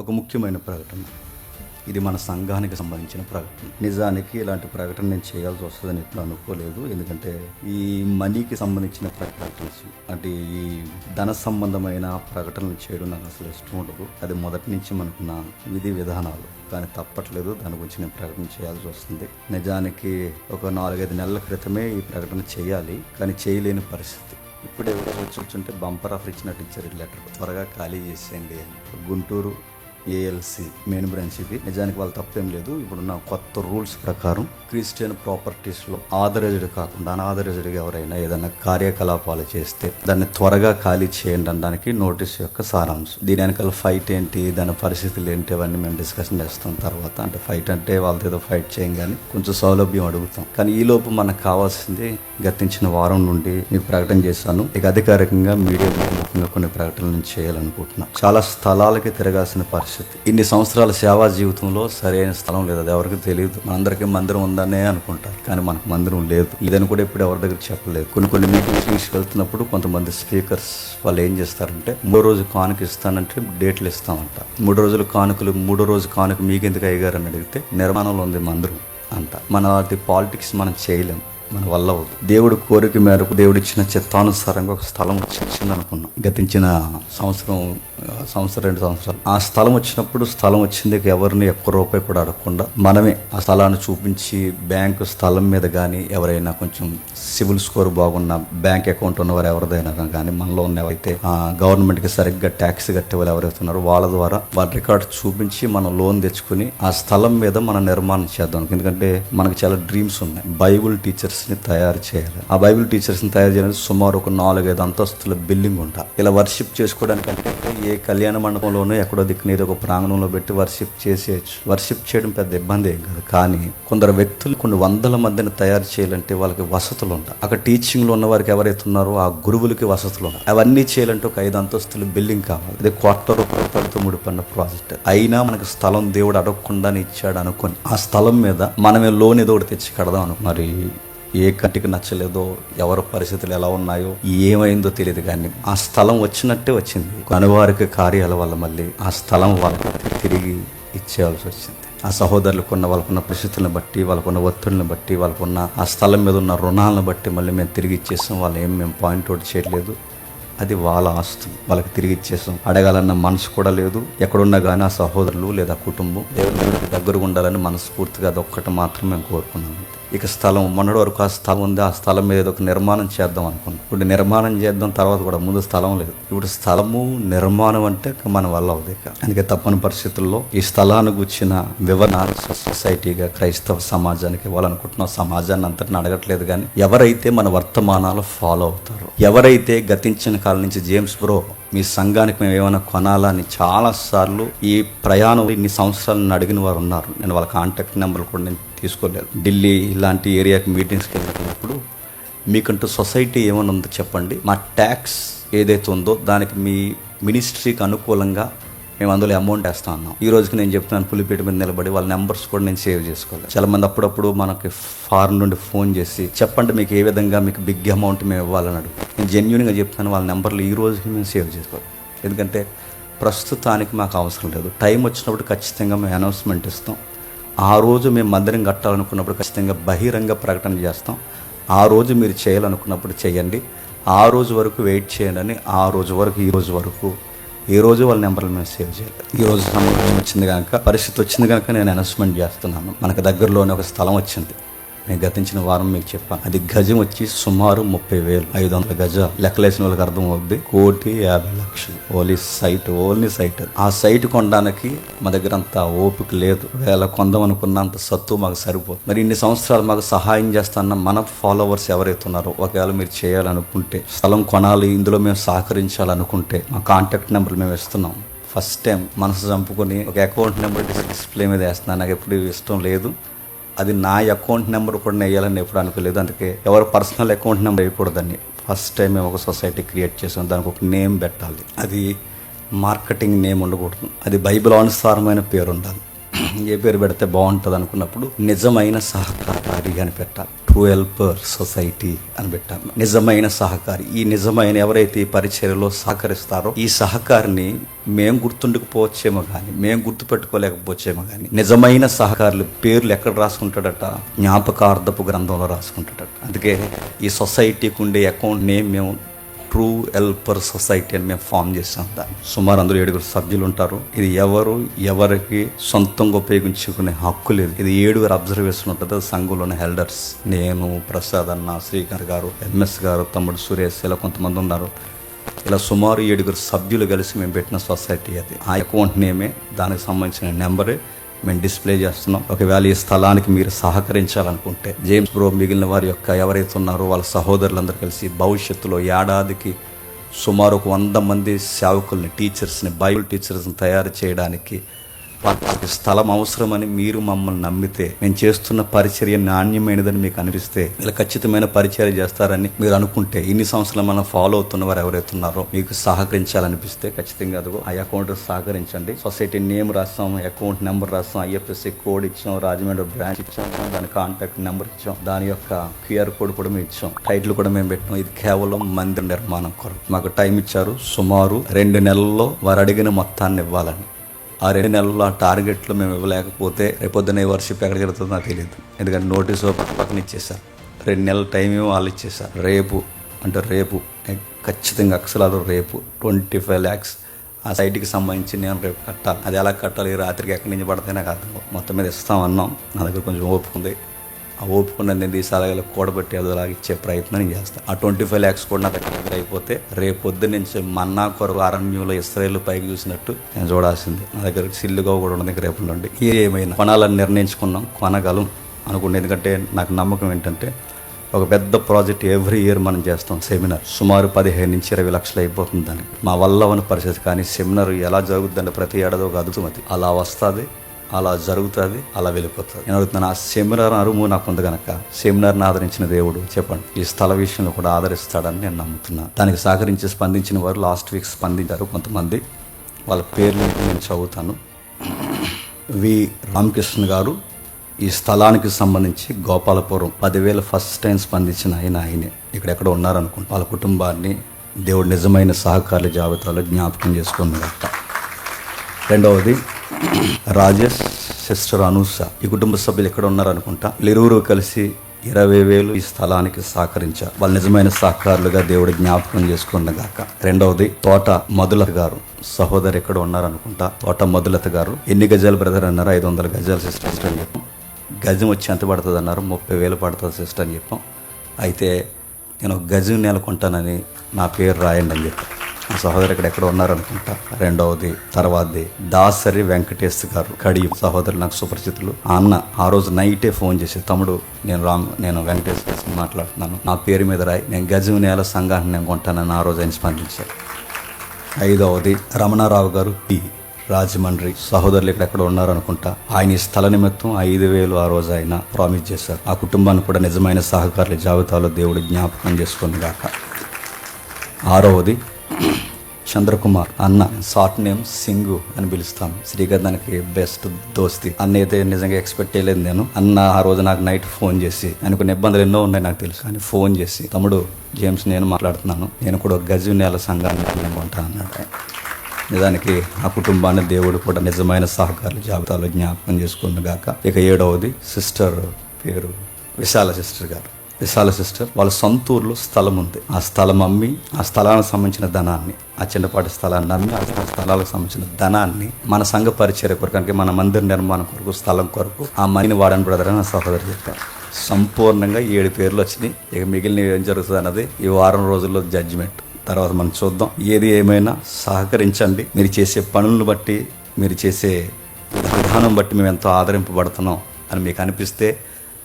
ఒక ముఖ్యమైన ప్రకటన. ఇది మన సంఘానికి సంబంధించిన ప్రకటన. నిజానికి ఇలాంటి ప్రకటన నేను చేయాల్సి వస్తుందని ఎప్పుడు అనుకోలేదు. ఎందుకంటే ఈ మనీకి సంబంధించిన ప్రకటనలు అంటే ఈ ధన సంబంధమైన ప్రకటనలు చేయడం నాకు అసలు ఇష్టం ఉండదు. అది మొదటి నుంచి మనకున్న విధి విధానాలు, కానీ తప్పట్లేదు. దాని గురించి నేను ప్రకటన చేయాల్సి వస్తుంది. నిజానికి ఒక 4-5 నెలల క్రితమే ఈ ప్రకటన చేయాలి, కానీ చేయలేని పరిస్థితి. ఇప్పుడే వచ్చుంటే బంపర్ ఆఫర్ ఇచ్చినట్టు ఇచ్చారు లెటర్, త్వరగా ఖాళీ చేసేయండి అని. గుంటూరు ఏఎల్సి మెయిన్ బ్రాంచ్ ఇది. నిజానికి వాళ్ళు తప్పేం లేదు. ఇప్పుడున్న కొత్త రూల్స్ ప్రకారం క్రిస్టియన్ ప్రాపర్టీస్లో ఆథరైజ్డ్ కాకుండా అనాథరైజ్డ్గా ఎవరైనా ఏదైనా కార్యకలాపాలు చేస్తే దాన్ని త్వరగా ఖాళీ చేయండి అనడానికి నోటీస్ యొక్క సారాంశం. దీని వెనకాల ఫైట్ ఏంటి, దాని పరిస్థితులు ఏంటి, అవన్నీ మేము డిస్కషన్ చేస్తాం తర్వాత. అంటే ఫైట్ అంటే వాళ్ళతో ఏదో ఫైట్ చేయం, కానీ కొంచెం సౌలభ్యం అడుగుతాం. కానీ ఈ లోపు మనకు కావాల్సింది గతించిన వారం నుండి మీకు ప్రకటన చేశాను. ఇక అధికారికంగా మీడియా ముఖ్యంగా కొన్ని ప్రకటనలు చేయాలనుకుంటున్నాను. చాలా స్థలాలకి తిరగాల్సిన పరిస్థితి. ఇన్ని సంవత్సరాల సేవా జీవితంలో సరైన స్థలం లేదు, అది ఎవరికి తెలియదు. మనందరికీ మందిరం ఉందనే అనుకుంటారు, కానీ మనకు మందిరం లేదు. ఇదని కూడా ఇప్పుడు ఎవరి దగ్గర చెప్పలేదు. కొన్ని మీటింగ్స్ వెళ్తున్నప్పుడు కొంతమంది స్పీకర్స్ వాళ్ళు ఏం చేస్తారంటే 3 రోజు కానుక ఇస్తానంటే డేట్లు ఇస్తామంట. 3 రోజులు కానుకలు, 3 రోజు కానుక మీకెందుకు అయ్యారు అని అడిగితే నిర్మాణంలో ఉంది మందిరం అంట. మన పాలిటిక్స్ మనం చేయలేం, మన వల్ల అవుతుంది. దేవుడు కోరిక మేరకు దేవుడు ఇచ్చిన చిత్తానుసారంగా ఒక స్థలం వచ్చింది అనుకున్నాం. గతించిన సంవత్సరం 2 సంవత్సరాలు ఆ స్థలం వచ్చినప్పుడు, స్థలం వచ్చింది ఎవరిని ఒక్క రూపాయి కూడా అడగకుండా మనమే ఆ స్థలాన్ని చూపించి, బ్యాంకు స్థలం మీద కానీ ఎవరైనా కొంచెం సివిల్ స్కోర్ బాగున్న బ్యాంక్ అకౌంట్ ఉన్నవారు ఎవరిదైనా కానీ, మనలో ఉన్న ఎవరైతే గవర్నమెంట్కి సరిగ్గా ట్యాక్స్ కట్టే వాళ్ళు ఎవరైతే ఉన్నారో వాళ్ళ ద్వారా వాళ్ళ రికార్డ్ చూపించి మనం లోన్ తెచ్చుకుని ఆ స్థలం మీద మనం నిర్మాణం చేద్దాం. ఎందుకంటే మనకు చాలా డ్రీమ్స్ ఉన్నాయి. బైబుల్ టీచర్స్ ని తయారు చేయాలి. ఆ బైబిల్ టీచర్స్ ని తయారు చేయాలంటే సుమారు ఒక 4-5 అంతస్తుల బిల్డింగ్ ఉంటాయి. ఇలా వర్షిప్ చేసుకోవడానికంటే ఏ కళ్యాణ మండపంలోనూ ఎక్కడో దిక్కున ఏదో ఒక ప్రాంగణంలో పెట్టి వర్షిప్ చేసేయచ్చు. వర్షిప్ చేయడం పెద్ద ఇబ్బంది ఏం కాదు. కానీ కొందరు వ్యక్తులు కొన్ని 100 మందిని తయారు చేయాలంటే వాళ్ళకి వసతులు ఉంటాయి. అక్కడ టీచింగ్ లో ఉన్న వారికి ఎవరైతే ఉన్నారో ఆ గురువులకి వసతులు ఉంటాయి. అవన్నీ చేయాలంటే ఒక 5 అంతస్తుల బిల్డింగ్ కావాలి. అదే ₹250 ముడిపడిన ప్రాజెక్ట్. అయినా మనకు స్థలం దేవుడు అడగకుండానే ఇచ్చాడు అనుకోని ఆ స్థలం మీద మనమే లోన్ ఏదో ఒకటి తెచ్చి కడదాం అనుకో. మరి ఏ కంటికి నచ్చలేదో, ఎవరి పరిస్థితులు ఎలా ఉన్నాయో, ఏమైందో తెలియదు, కానీ ఆ స్థలం వచ్చినట్టే వచ్చింది. అనువారిక కార్యాల వల్ల మళ్ళీ ఆ స్థలం వాళ్ళకి తిరిగి ఇచ్చేయాల్సి వచ్చింది. ఆ సహోదరులకు వాళ్ళకున్న పరిస్థితులను బట్టి, వాళ్ళకున్న ఒత్తిడిని బట్టి, వాళ్ళకున్న ఆ స్థలం మీద ఉన్న రుణాలను బట్టి మళ్ళీ మేము తిరిగి ఇచ్చేసాం. వాళ్ళు మేము పాయింట్అవుట్ చేయట్లేదు. అది వాళ్ళ ఆస్తి, వాళ్ళకి తిరిగి ఇచ్చేసాం. అడగాలన్న మనసు కూడా లేదు. ఎక్కడున్నా కానీ ఆ సహోదరులు లేదా కుటుంబం దేవుడికి దగ్గరగా ఉండాలని మనస్ఫూర్తిగా అదొక్కటి మాత్రం మేము కోరుకున్నాము. ఇక స్థలం, మొన్నటి వరకు ఆ స్థలం ఉంది, ఆ స్థలం మీద ఒక నిర్మాణం చేద్దాం అనుకున్నాం. ఇప్పుడు నిర్మాణం చేద్దాం తర్వాత కూడా ముందు స్థలం లేదు. ఇప్పుడు స్థలము నిర్మాణం అంటే మన వల్ల అవుతుంది. అందుకే తప్పని పరిస్థితుల్లో ఈ స్థలాన్ని గుర్చిన వివరణ సొసైటీగా క్రైస్తవ సమాజానికి ఇవ్వాలనుకుంటున్నాం. సమాజాన్ని అంతటిని అడగట్లేదు, కానీ ఎవరైతే మన వర్తమానాలు ఫాలో అవుతారో, ఎవరైతే గతించిన కాలం నుంచి జేమ్స్ బ్రో మీ సంఘానికి మేము ఏమైనా కొనాలని చాలాసార్లు ఈ ప్రయాణం ఇన్ని సంవత్సరాలను అడిగిన వారు ఉన్నారు. నేను వాళ్ళ కాంటాక్ట్ నెంబర్లు కూడా నేను తీసుకోలేదు. ఢిల్లీ ఇలాంటి ఏరియాకి మీటింగ్స్కి వెళ్ళినప్పుడు మీకంటూ సొసైటీ ఏమైనా ఉందో చెప్పండి, మా ట్యాక్స్ ఏదైతే ఉందో దానికి మీ మినిస్ట్రీకి అనుకూలంగా మేము అందులో అమౌంట్ వేస్తా ఉన్నాం. ఈ రోజుకి నేను చెప్తున్నాను, పులిపేట మీద నిలబడి వాళ్ళ నెంబర్స్ కూడా నేను సేవ్ చేసుకోవాలి. చాలా మంది అప్పుడప్పుడు మనకి ఫారెన్ నుండి ఫోన్ చేసి చెప్పండి మీకు ఏ విధంగా మీకు బిగ్ అమౌంట్ మేము ఇవ్వాలని అడుగు. నేను జెన్యూన్గా చెప్తాను, వాళ్ళ నెంబర్లు ఈ రోజుకి మేము సేవ్ చేసుకోవాలి. ఎందుకంటే ప్రస్తుతానికి మాకు అవసరం లేదు. టైం వచ్చినప్పుడు ఖచ్చితంగా మేము అనౌన్స్మెంట్ ఇస్తాం. ఆ రోజు మేము మందిరం కట్టాలనుకున్నప్పుడు ఖచ్చితంగా బహిరంగ ప్రకటన చేస్తాం. ఆ రోజు మీరు చేయాలనుకున్నప్పుడు చేయండి, ఆ రోజు వరకు వెయిట్ చేయండి అని. ఆ రోజు వరకు ఈ రోజు వాళ్ళ నెంబర్లు మేము సేవ్ చేయాలి. ఈ రోజు సమయం వచ్చింది కనుక, పరిస్థితి వచ్చింది కనుక నేను అనౌన్స్మెంట్ చేస్తున్నాను. మనకు దగ్గరలోనే ఒక స్థలం వచ్చింది. నేను గతించిన వారం మీకు చెప్పాను. అది గజం వచ్చి సుమారు 30,000, 500 గజాలు. లెక్కలేసిన వాళ్ళకి అర్థం అవుద్ది. 1,50,00,000 ఓన్లీ సైట్. ఆ సైట్ కొనడానికి మా దగ్గర అంత ఓపిక లేదు. వేళ కొందాం అనుకున్నంత సత్తు మాకు సరిపోదు. మరి ఇన్ని సంవత్సరాలు మాకు సహాయం చేస్తాన్న మన ఫాలోవర్స్ ఎవరైతే ఉన్నారో, ఒకవేళ మీరు చేయాలనుకుంటే, స్థలం కొనాలి, ఇందులో మేము సహకరించాలనుకుంటే మా కాంటాక్ట్ నెంబర్ మేము ఇస్తున్నాం. ఫస్ట్ టైం మనసు చంపుకొని ఒక అకౌంట్ నెంబర్ డిస్ప్లే మీద వేస్తున్నాను. నాకు ఎప్పుడు ఇష్టం లేదు. అది నా అకౌంట్ నెంబర్ కూడా వేయాలని ఎప్పుడు అనుకోలేదు. అందుకే ఎవరు పర్సనల్ అకౌంట్ నెంబర్ వేయకూడదని ఫస్ట్ టైం మేము ఒక సొసైటీ క్రియేట్ చేసాం. దానికి ఒక నేమ్ పెట్టాలి. అది మార్కెటింగ్ నేమ్ ఉండకూడదు. అది బైబిల్ అనుసారమైన పేరు ఉండాలి. ఏ పేరు పెడితే బాగుంటుంది అనుకున్నప్పుడు నిజమైన సహకారి అని పెట్టాలి. ట్రూ హెల్పర్ సొసైటీ అని పెట్టాలి. నిజమైన సహకారి. ఈ నిజమైన ఎవరైతే ఈ పరిచర్యలో సహకరిస్తారో ఈ సహకారిని మేము గుర్తుండకపోవచ్చేమో కానీ, మేము గుర్తుపెట్టుకోలేకపోవచ్చేమో కానీ, నిజమైన సహకారులు పేర్లు ఎక్కడ రాసుకుంటాడట? జ్ఞాపకార్థపు గ్రంథంలో రాసుకుంటాడట. అందుకే ఈ సొసైటీకి ఉండే అకౌంట్ నేమ్ మేము ట్రూ హెల్పర్ సొసైటీ అని మేము ఫామ్ చేసాం. దాన్ని సుమారు అందులో 7 సభ్యులు ఉంటారు. ఇది ఎవరికి సొంతంగా ఉపయోగించుకునే హక్కు లేదు. ఇది 7 అబ్జర్వేషన్ ఉంటుంది. సంఘంలోని హెల్డర్స్, నేను, ప్రసాద్ అన్న, శ్రీకాంత్ గారు, ఎంఎస్ గారు, తమ్ముడు సురేష్, ఇలా కొంతమంది ఉన్నారు. ఇలా సుమారు 7 సభ్యులు కలిసి మేము పెట్టిన సొసైటీ అది. ఆ అకౌంట్ నేమే, దానికి సంబంధించిన నెంబరే మేము డిస్ప్లే చేస్తున్నాం. ఒకవేళ ఈ స్థలానికి మీరు సహకరించాలనుకుంటే జేమ్స్ బ్రో మిగిలిన వారి యొక్క ఎవరైతే ఉన్నారో వాళ్ళ సహోదరులందరూ కలిసి భవిష్యత్తులో ఏడాదికి సుమారు 100 మంది సేవకుల్ని, టీచర్స్ని, బైబిల్ టీచర్స్ని తయారు చేయడానికి వాళ్ళకి స్థలం అవసరమని మీరు మమ్మల్ని నమ్మితే, మేము చేస్తున్న పరిచర్య నాణ్యమైనదని మీకు అనిపిస్తే, ఇలా ఖచ్చితమైన పరిచర్య చేస్తారని మీరు అనుకుంటే, ఇన్ని సంవత్సరాలు మనం ఫాలో అవుతున్న వారు ఎవరైతే ఉన్నారో మీకు సహకరించాలనిపిస్తే ఖచ్చితంగా అదిగో ఆ అకౌంట్ సహకరించండి. సొసైటీ నేమ్ రాస్తాం, అకౌంట్ నెంబర్ రాస్తాం, ఐఎఫ్ఎస్సి కోడ్ ఇచ్చాం, రాజమండ్రి బ్రాంచ్ ఇచ్చాం, దాని కాంటాక్ట్ నెంబర్ ఇచ్చాం, దాని యొక్క QR కోడ్ కూడా మేము ఇచ్చాం, టైటిల్ కూడా మేము పెట్టాం. ఇది కేవలం మందిర నిర్మాణం కొరకు. మాకు టైం ఇచ్చారు, సుమారు 2 నెలల్లో వారు అడిగిన మొత్తాన్ని ఇవ్వాలని. ఆ 2 నెలల్లో ఆ టార్గెట్లో మేము ఇవ్వలేకపోతే రేపొద్దున వర్షిప్ ఎక్కడికి వెళ్తుందో నాకు తెలియదు. ఎందుకంటే నోటీస్ పక్కన ఇచ్చేసారు. 2 నెలల టైం వాళ్ళు ఇచ్చేసారు. రేపు ఖచ్చితంగా అక్షరాలు రేపు 25 lakhs ఆ సైట్కి సంబంధించి నేను రేపు కట్టాలి. అది ఎలా కట్టాలి, రాత్రికి ఎక్కడి నుంచి పడితే నాకు అర్థం. మొత్తం మీద ఇస్తామన్నాం. నా దగ్గర కొంచెం ఓపిక ఉంది. ఆ ఓపుకున్న నేను తీసాల కూడబెట్టి అదోలాగా ఇచ్చే ప్రయత్నం నేను చేస్తాను. ఆ 25 lakhs కూడా నా దగ్గర అయిపోతే రేపు పొద్దు నుంచి మన్నా కొరకు అరణ్యంలో ఇశ్రాయేలు పైకి చూసినట్టు నేను చూడాల్సింది. నా దగ్గర సిల్లుగా కూడా ఉన్నది రేపు నుండి. ఏమైనా కొనాలని నిర్ణయించుకున్నాం, కొనగలం అనుకుంటే. ఎందుకంటే నాకు నమ్మకం ఏంటంటే ఒక పెద్ద ప్రాజెక్ట్ ఎవ్రీ ఇయర్ మనం చేస్తాం. సెమినార్ సుమారు 15 నుంచి 20 లక్షలు అయిపోతుంది దానికి. మా వల్ల ఉన్న పరిస్థితి. కానీ సెమినార్ ఎలా జరుగుతుందంటే ప్రతి ఏడాది ఒక అదుపుమతి అలా వస్తుంది, అలా జరుగుతుంది, అలా వెళ్ళిపోతుంది. నేను అడుగుతున్నాను, ఆ సెమినార్ అరుము నాకు ఉంది కనుక సెమినార్ని ఆదరించిన దేవుడు చెప్పండి ఈ స్థల విషయంలో కూడా ఆదరిస్తాడని నేను నమ్ముతున్నాను. దానికి సహకరించి స్పందించిన వారు లాస్ట్ వీక్ స్పందించారు కొంతమంది. వాళ్ళ పేర్లు నేను చదువుతాను. వి రామకృష్ణ గారు ఈ స్థలానికి సంబంధించి గోపాలపురం 10,000 ఫస్ట్ టైం స్పందించిన ఆయనే ఇక్కడెక్కడ ఉన్నారనుకుంటా. వాళ్ళ కుటుంబాన్ని దేవుడు నిజమైన సహకారుల జాబితాలో జ్ఞాపకం చేసుకున్నదట. రెండవది రాజేష్, సిస్టర్ అనూష. ఈ కుటుంబ సభ్యులు ఎక్కడ ఉన్నారనుకుంటా. వీళ్ళిరువురు కలిసి 20,000 ఈ స్థలానికి సహకరించారు. వాళ్ళు నిజమైన సహకారులుగా దేవుడు జ్ఞాపకం చేసుకున్నగాక. రెండవది తోట మధులత గారు, సహోదరు ఎక్కడ ఉన్నారనుకుంటా. తోట మధులత గారు. ఎన్ని గజాలు బ్రదర్ అన్నారు? 500 గజాలు సిస్టర్ అని చెప్పాం. గజం వచ్చి ఎంత పడుతుంది అన్నారు? 30,000 పడుతుంది సిస్టర్ అని చెప్పాం. అయితే నేను ఒక గజం నెలకొంటానని నా పేరు రాయండి అని చెప్పాను. ఆ సహోదరు ఎక్కడ ఉన్నారనుకుంటా. రెండవది తర్వాతది దాసరి వెంకటేష్ గారు, కడియం సహోదరులు, నాకు సుపరిచితులు. అన్న ఆ రోజు నైటే ఫోన్ చేసి, తమ్ముడు నేను వెంకటేష్ మాట్లాడుతున్నాను, నా పేరు మీద రాయి, నేను గజం నేల సంఘాన్ని నేను కొంటానని ఆ రోజు ఆయన స్పందించారు. ఐదవది రమణారావు గారు, రాజమండ్రి సహోదరులు ఎక్కడ ఉన్నారనుకుంటా. ఆయన ఈ స్థల నిమిత్తం 5,000 ఆ రోజు ఆయన ప్రామిస్ చేశారు. ఆ కుటుంబాన్ని కూడా నిజమైన సహకారుల జాబితాలో దేవుడు జ్ఞాపకం చేసుకుని గాక. ఆరవది చంద్రకుమార్ అన్న, షార్ట్ నేమ్ సింగు అని పిలుస్తాను. శ్రీగంధానికి బెస్ట్ దోస్తి. అన్న అయితే నిజంగా ఎక్స్పెక్ట్ చేయలేదు నేను. అన్న ఆ రోజు నాకు నైట్ ఫోన్ చేసి, ఆయన కొన్ని ఇబ్బందులు ఎన్నో ఉన్నాయి నాకు తెలుసు, కానీ ఫోన్ చేసి, తమ్ముడు జేమ్స్ నేను మాట్లాడుతున్నాను, నేను కూడా గజు నేల సంఘాన్ని కొంటాను అన్నాడు. నిజానికి ఆ కుటుంబాన్ని దేవుడు కూడా నిజమైన సహకారుల జాబితాలో జ్ఞాపకం చేసుకున్నగాక. ఇక ఏడవది సిస్టర్ పేరు విశాల సిస్టర్ గారు. విశాల సిస్టర్ వాళ్ళ సొంత ఊర్లో స్థలం ఉంది. ఆ స్థలం అమ్మి, ఆ స్థలానికి సంబంధించిన ధనాన్ని, ఆ చిన్నపాటి స్థలాన్ని అమ్మి, ఆ స్థలాలకు సంబంధించిన ధనాన్ని మన సంఘ పరిచర్య కొరకు, అంటే మన మందిర నిర్మాణం కొరకు, స్థలం కొరకు ఆ మనీని వాడని బ్రదర్ అని నా సహోదరు చెప్పారు. సంపూర్ణంగా 7 పేర్లు వచ్చినాయి. ఇక మిగిలినవి ఏం జరుగుతుంది అన్నది ఈ వారం రోజుల్లో జడ్జిమెంట్. తర్వాత మనం చూద్దాం. ఏది ఏమైనా సహకరించండి. మీరు చేసే పనులను బట్టి, మీరు చేసే విధానం బట్టి మేము ఎంతో ఆదరింపబడుతున్నాం అని మీకు అనిపిస్తే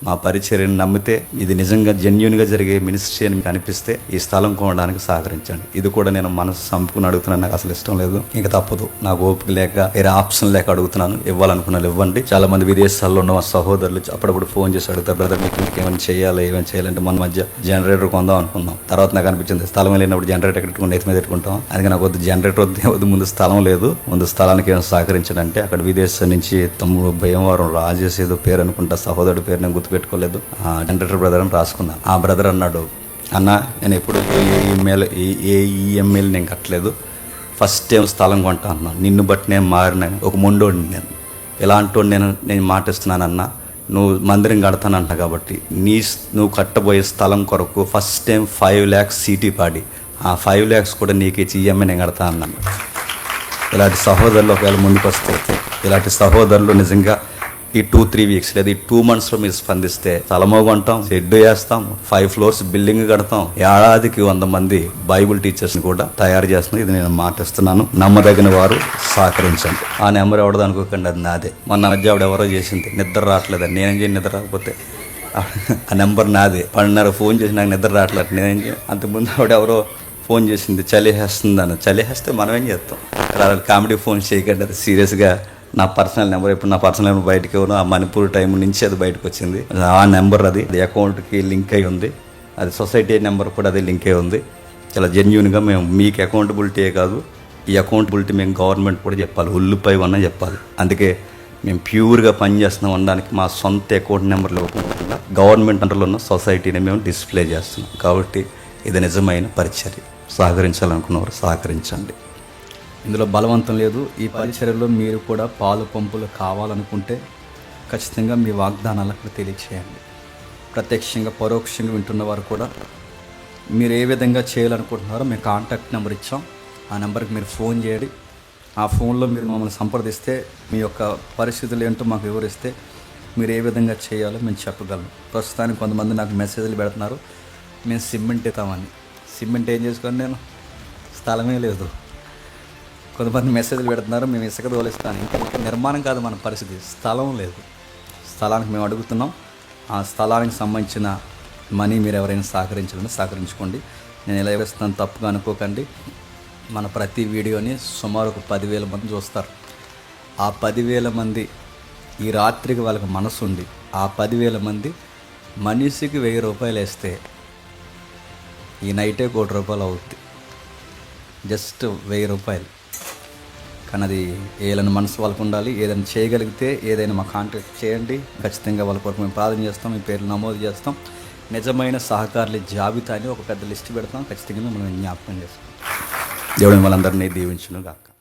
మా పరిచర్యను నమ్మితే ఇది నిజంగా జెన్యున్గా జరిగే మినిస్ట్రీ అని మీకు అనిపిస్తే ఈ స్థలం కొనడానికి సహకరించండి. ఇది కూడా నేను మనసు సంపుకుని అడుగుతున్నాను, నాకు అసలు ఇష్టం లేదు, ఇంకా తప్పదు, నాకు ఓపిక లేక వేరే ఆప్షన్ లేక అడుగుతున్నాను. ఇవ్వాలనుకున్నాను ఇవ్వండి. చాలా మంది విదేశాల్లో ఉన్న మా సహోదరులు అప్పుడప్పుడు ఫోన్ చేసి అడుగుతారు, బ్రదర్ మీకు ఏమైనా చేయాలి ఏమైనా చేయాలంటే మన మధ్య జనరేటర్ కొందాం అనుకున్నాం. తర్వాత నాకు అనిపించింది స్థలం వెళ్ళినప్పుడు జనరేటర్ ఎక్కడుకుని ఎత్తి మీద పెట్టుకుంటాం, అందుకే నాకు వద్దు జనరేటర్ వద్దు, ముందు స్థలం లేదు, ముందు స్థలానికి ఏమైనా సహకరించడంటే అక్కడ విదేశం నుంచి తమ్ముడు భీమవరం రాజేష్ ఏదో పేరు అనుకుంటా, సహోదరుడు పేరు నేను గుర్తుపెట్టుకోలేదు, జనరేటర్ బ్రదర్ అని రాసుకున్నాను. ఆ బ్రదర్ అన్నాడు, అన్న నేను ఎప్పుడు ఈఎంఐలు నేను కట్టలేదు, ఫస్ట్ టైం స్థలం కొంటా అన్నాను, నిన్ను బట్టి నేను మారిన ఒక మొండోడిని, నేను ఎలాంటి నేను మాటిస్తున్నానన్నా, నువ్వు మందిరం కడతానంట కాబట్టి నువ్వు కట్టబోయే స్థలం కొరకు ఫస్ట్ టైం 5 lakhs సీటీ పాడి ఆ 5 lakhs కూడా నీకు ఇచ్చి ఈఎంఐ నేను కడతా అన్నాను. ఇలాంటి సహోదరులు ఒకవేళ ముందుకు వస్తే, ఇలాంటి సహోదరులు నిజంగా ఈ 2-3 weeks లేదా ఈ 2 monthsలో మీరు స్పందిస్తే స్థలమో కొంటాం, షెడ్ వేస్తాం, 5 floors బిల్డింగ్ కడతాం, ఏడాదికి 100 మంది బైబుల్ టీచర్స్ని కూడా తయారు చేస్తున్నాం. ఇది నేను మాటిస్తున్నాను, నమ్మదగిన వారు సహకరించండి. ఆ నెంబర్ ఎవడదో అనుకోకండి, అది నాదే. మొన్న మధ్య ఆవిడ ఎవరో చేసింది, నిద్ర రావట్లేదని, నేనేం చేయను నిద్ర రాకపోతే, ఆ నెంబర్ నాదే. 12:30 ఫోన్ చేసి నాకు నిద్ర రావట్లేదు, నేనేం చేయను. అంతకుముందు ఆవిడ ఎవరో ఫోన్ చేసింది, చలిహేస్తుందని. చలిహేస్తే మనం ఏం చేస్తాం, కామెడీ ఫోన్ చేయకండి, అది సీరియస్గా నా పర్సనల్ నెంబర్. ఇప్పుడు నా పర్సనల్ నెంబర్ బయటకి ఇవ్వను, ఆ మణిపూర్ టైం నుంచి అది బయటకు వచ్చింది. ఆ నెంబర్ అది అకౌంట్కి లింక్ అయి ఉంది, అది సొసైటీ నెంబర్ కూడా అది లింక్ అయి ఉంది. చాలా జెన్యున్గా మేము మీకు అకౌంటబిలిటీ కాదు, ఈ అకౌంటబిలిటీ మేము గవర్నమెంట్ కూడా చెప్పాలి, ఉల్లిపై ఉన్న చెప్పాలి. అందుకే మేము ప్యూర్గా పనిచేస్తున్నాం అనడానికి మా సొంత అకౌంట్ నెంబర్లు ఇవ్వకుండా గవర్నమెంట్ అండర్లో ఉన్న సొసైటీని మేము డిస్ప్లే చేస్తున్నాం. కాబట్టి ఇది నిజమైన పరిచర్య. సహకరించాలనుకున్నవారు సహకరించండి, ఇందులో బలవంతం లేదు. ఈ పరిచర్యలో మీరు కూడా పాలు పంపులు కావాలనుకుంటే ఖచ్చితంగా మీ వాగ్దానాలకు తెలియచేయండి. ప్రత్యక్షంగా పరోక్షంగా వింటున్న వారు కూడా మీరు ఏ విధంగా చేయాలనుకుంటున్నారో మేము కాంటాక్ట్ నెంబర్ ఇచ్చాం, ఆ నెంబర్కి మీరు ఫోన్ చేయండి. ఆ ఫోన్లో మీరు మమ్మల్ని సంప్రదిస్తే మీ యొక్క పరిస్థితులు ఏంటో మాకు వివరిస్తే మీరు ఏ విధంగా చేయాలో మేము చెప్పగలం. ప్రస్తుతానికి కొంతమంది నాకు మెసేజ్లు పెడుతున్నారు, మేము సిమెంట్ ఇస్తామని. సిమెంట్ ఏం చేసుకోండి, నేను స్థలమే లేదు. కొంతమంది మెసేజ్లు పెడుతున్నారు, మేము ఇసుక తోలిస్తాను. ఇంకా నిర్మాణం కాదు మన పరిస్థితి, స్థలం లేదు. స్థలానికి మేము అడుగుతున్నాం, ఆ స్థలానికి సంబంధించిన మనీ మీరు ఎవరైనా సహకరించాలని సహకరించుకోండి. నేను ఎలా వేస్తాను తప్పుగా అనుకోకండి. మన ప్రతి వీడియోని సుమారు ఒక 10,000 మంది చూస్తారు. ఆ 10,000 మంది ఈ రాత్రికి వాళ్ళకి మనసు ఉండి ఆ 10,000 మంది మనిషికి 1,000 రూపాయలు వేస్తే ఈ నైటే 1 కోటి రూపాయలు అవుద్ది, జస్ట్ 1,000 రూపాయలు. కానీ అది ఏదైనా మనసు వాళ్ళకు ఉండాలి. ఏదైనా చేయగలిగితే ఏదైనా మా కాంటాక్ట్ చేయండి, ఖచ్చితంగా వాళ్ళ కొరకు మేము ప్రార్థన చేస్తాం, మీ పేర్లు నమోదు చేస్తాం. నిజమైన సహకారుల జాబితాని ఒక పెద్ద లిస్ట్ పెడతాం, ఖచ్చితంగా మిమ్మల్ని జ్ఞాపకం చేస్తాం. దేవుడు మిమ్మల్ని అందరినీ దీవించును గాక.